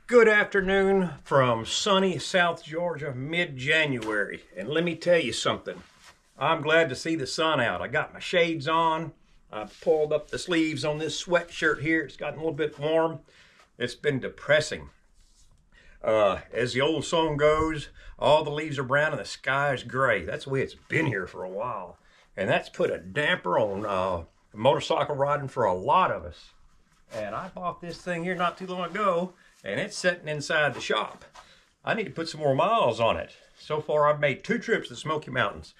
Good afternoon from sunny South Georgia, mid-January. And let me tell you something. I'm glad to see the sun out. I got my shades on. I've pulled up the sleeves on this sweatshirt here. It's gotten a little bit warm. It's been depressing. As the old song goes, all the leaves are brown and the sky is gray. That's the way it's been here for a while. And that's put a damper on motorcycle riding for a lot of us. And I bought this thing here not too long ago, and it's sitting inside the shop. I need to put some more miles on it. So far, I've made 2 trips to the Smoky Mountains.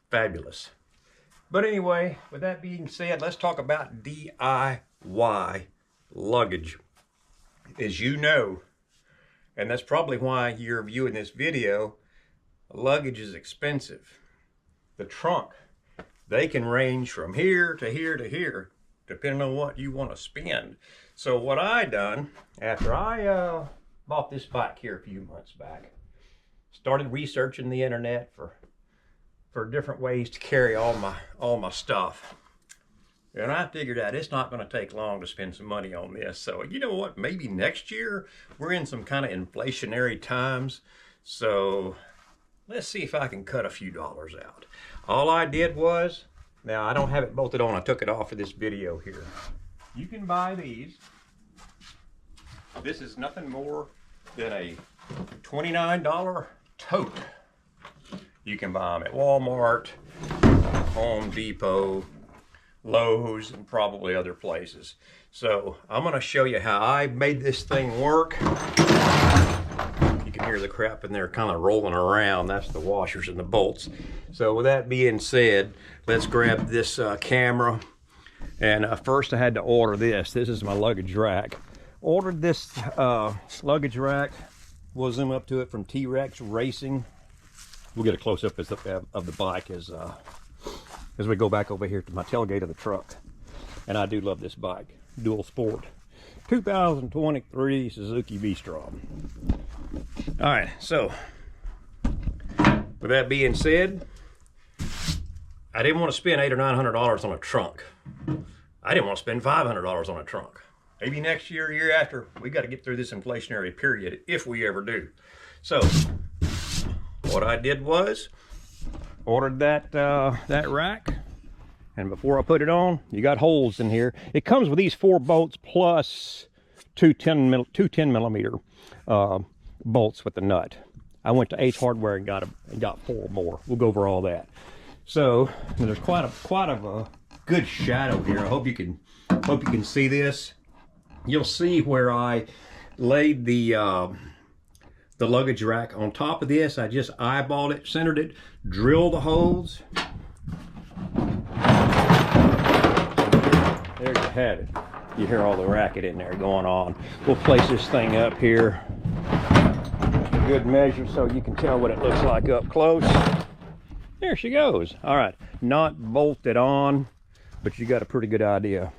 Fabulous. But anyway, with that being said, let's talk about DIY luggage. As you know, and that's probably why you're viewing this video, luggage is expensive. The trunk, they can range from here to here to here, depending on what you want to spend. So what I done, after I bought this bike here a few months back, started researching the internet for different ways to carry all my stuff. And I figured out it's not going to take long to spend some money on this. So you know what, maybe next year, we're in some kind of inflationary times. So let's see if I can cut a few dollars out. All I did was, now I don't have it bolted on, I took it off for this video here. You can buy these. This is nothing more than a $29 tote. You can buy them at Walmart, Home Depot, Lowe's, and probably other places. So I'm going to show you how I made this thing work. You can hear the crap in there kind of rolling around. That's the washers and the bolts. So with that being said, let's grab this camera. And first I had to order this. This is my luggage rack. Ordered this luggage rack. We'll zoom up to it from T-Rex Racing. We'll get a close-up of the bike as we go back over here to my tailgate of the truck. And I do love this bike. Dual Sport. 2023 Suzuki V-Strom. Alright, so with that being said, I didn't want to spend $800 or $900 on a trunk. I didn't want to spend $500 on a trunk. Maybe next year, year after, we got to get through this inflationary period, if we ever do. So what I did was ordered that rack, and before I put it on, you got holes in here. It comes with these 4 bolts plus two 10 millimeter bolts with the nut. I went to Ace Hardware and got 4 more. We'll go over all that. So there's quite a good shadow here. I hope you can see this. You'll see where I laid the luggage rack on top of this. I just eyeballed it, centered it, drilled the holes. There you have it. You hear all the racket in there going on. We'll place this thing up here a good measure so you can tell what it looks like up close. There she goes. All right, not bolted on, but you got a pretty good idea.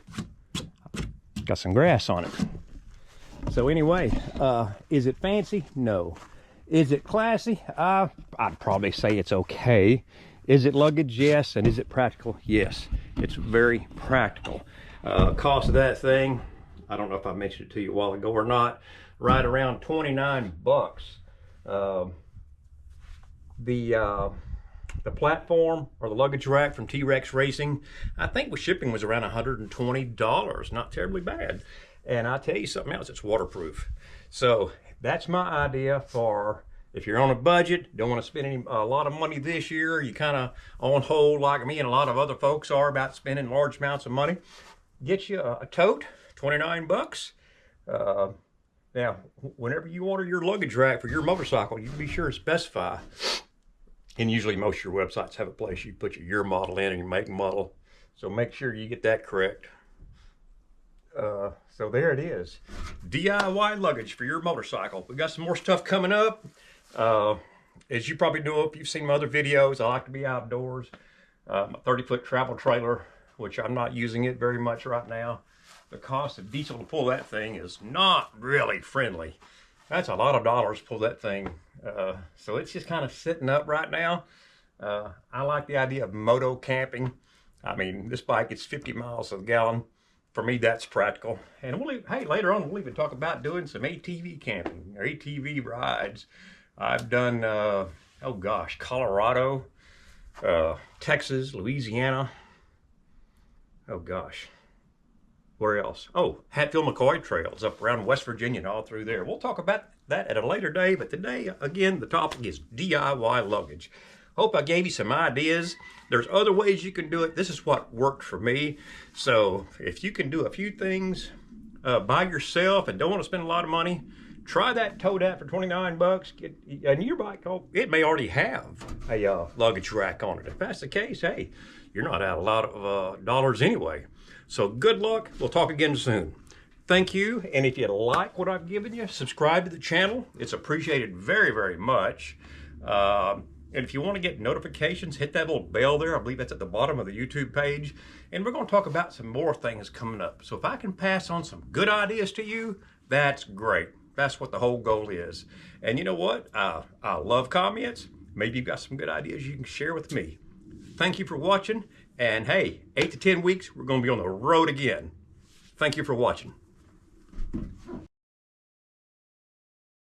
Got some grass on it. So anyway, is it fancy? No. Is it classy? I'd probably say it's okay. Is it luggage? Yes. And is it practical? Yes. It's very practical. Cost of that thing, I don't know if I mentioned it to you a while ago or not, right around 29 bucks. The platform or the luggage rack from T-Rex Racing, I think with shipping was around $120. Not terribly bad. And I'll tell you something else, it's waterproof. So that's my idea for if you're on a budget, don't want to spend a lot of money this year, you kind of on hold like me and a lot of other folks are about spending large amounts of money, get you a tote, 29 bucks. Now, whenever you order your luggage rack for your motorcycle, you be sure to specify. And usually most of your websites have a place you put your year model in and your make model. So make sure you get that correct. So there it is. DIY luggage for your motorcycle. We got some more stuff coming up. As you probably know, if you've seen my other videos, I like to be outdoors. My 30-foot travel trailer, which I'm not using it very much right now. The cost of diesel to pull that thing is not really friendly. That's a lot of dollars to pull that thing. So it's just kind of sitting up right now. I like the idea of moto camping. I mean, this bike gets 50 miles a gallon. for me, that's practical. And hey, later on, we'll even talk about doing some ATV camping or ATV rides. I've done, oh gosh, Colorado, Texas, Louisiana. Oh gosh, where else? Oh, Hatfield-McCoy trails up around West Virginia and all through there. We'll talk about that at a later day, but today, again, the topic is DIY luggage. Hope I gave you some ideas. There's other ways you can do it. This is what worked for me. So if you can do a few things by yourself and don't want to spend a lot of money, try that tote out for 29 bucks. And your bike, it may already have a luggage rack on it. If that's the case, hey, you're not out a lot of dollars anyway. So good luck. We'll talk again soon. Thank you. And if you like what I've given you, subscribe to the channel. It's appreciated very, very much. And if you want to get notifications, hit that little bell there. I believe that's at the bottom of the YouTube page. And we're going to talk about some more things coming up. So if I can pass on some good ideas to you, that's great. That's what the whole goal is. And you know what? I love comments. Maybe you've got some good ideas you can share with me. Thank you for watching. And hey, 8 to 10 weeks, we're going to be on the road again. Thank you for watching.